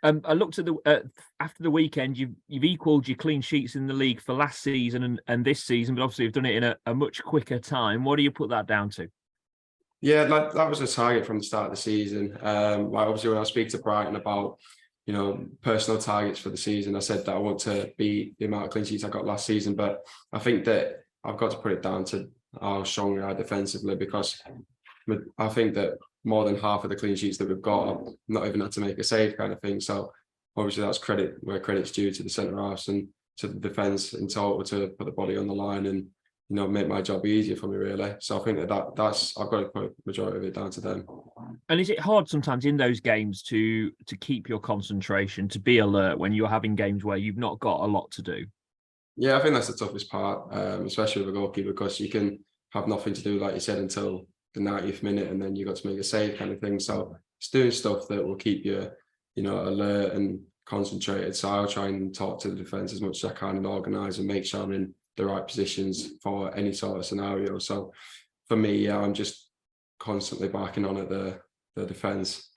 I looked at the after the weekend. You've equalled your clean sheets in the league for last season and this season, but obviously you've done it in a much quicker time. What do you put that down to? Yeah, that was a target from the start of the season. Like obviously when I speak to Brighton about, personal targets for the season, I said that I want to beat the amount of clean sheets I got last season. But I think that I've got to put it down to how strong we are defensively, because I think that more than half of the clean sheets that we've got, I've not even had to make a save kind of thing. So obviously that's credit where credit's due to the centre halves and to the defence in total to put the body on the line and make my job easier for me really. So I think that's I've got to put majority of it down to them. And is it hard sometimes in those games to keep your concentration, to be alert when you're having games where you've not got a lot to do? Yeah, I think that's the toughest part, especially with a goalkeeper, because you can have nothing to do, like you said, until the 90th minute, and then you got to make a save kind of thing. So it's doing stuff that will keep you, alert and concentrated. So I'll try and talk to the defence as much as I can and organise and make sure I'm in the right positions for any sort of scenario. So for me, yeah, I'm just constantly barking on at the defence.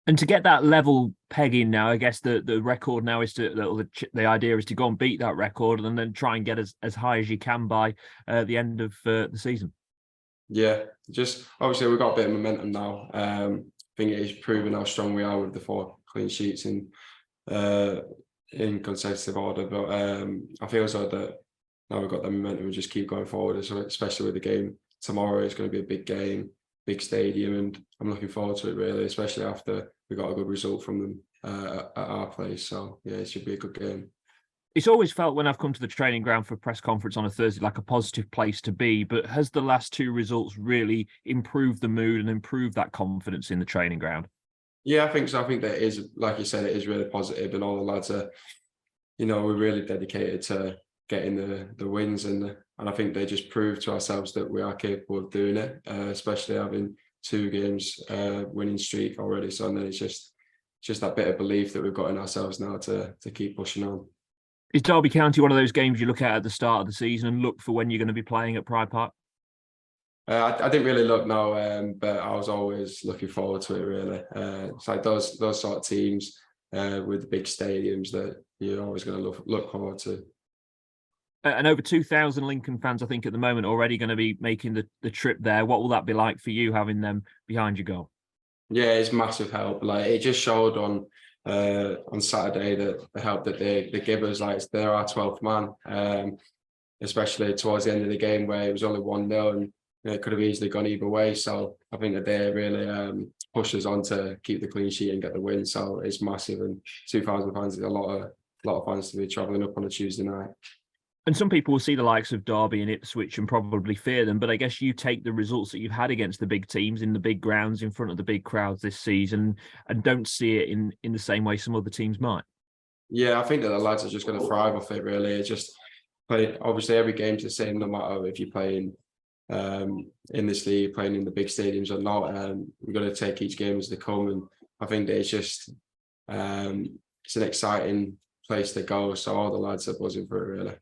And to get that level pegging now, I guess the record now is the idea is to go and beat that record and then try and get as high as you can by the end of the season. Yeah, just obviously we've got a bit of momentum now. I think it is proving how strong we are with the 4 clean sheets in consecutive order. But I feel so that now we've got the momentum and just keep going forward, especially with the game tomorrow. It's going to be a big game, big stadium, and I'm looking forward to it really, especially after we got a good result from them at our place. So yeah, it should be a good game. It's always felt when I've come to the training ground for a press conference on a Thursday like a positive place to be, but has the last 2 results really improved the mood and improved that confidence in the training ground? Yeah, I think so. I think that is, like you said, it is really positive, and all the lads are, we're really dedicated to getting the wins, and I think they just prove to ourselves that we are capable of doing it, especially having 2 games winning streak already. So then it's just that bit of belief that we've got in ourselves now to keep pushing on. Is Derby County one of those games you look at the start of the season and look for when you're going to be playing at Pride Park? I didn't really look now, but I was always looking forward to it really. It's like those sort of teams with the big stadiums that you're always going to look forward to. And over 2,000 Lincoln fans, I think, at the moment already going to be making the trip there. What will that be like for you, having them behind your goal? Yeah, it's massive help. Like it just showed on Saturday that the help that they give us, like they're our 12th man, especially towards the end of the game where it was only 1-0 and it could have easily gone either way. So I think that they really pushed us on to keep the clean sheet and get the win. So it's massive, and 2,000 fans is a lot of fans to be travelling up on a Tuesday night. And some people will see the likes of Derby and Ipswich and probably fear them, but I guess you take the results that you've had against the big teams in the big grounds in front of the big crowds this season and don't see it in the same way some other teams might. Yeah, I think that the lads are just going to thrive off it really. It's just obviously every game's the same, no matter if you're playing in this league, playing in the big stadiums or not. We've got to take each game as they come, and I think that it's just it's an exciting place to go. So all the lads are buzzing for it really.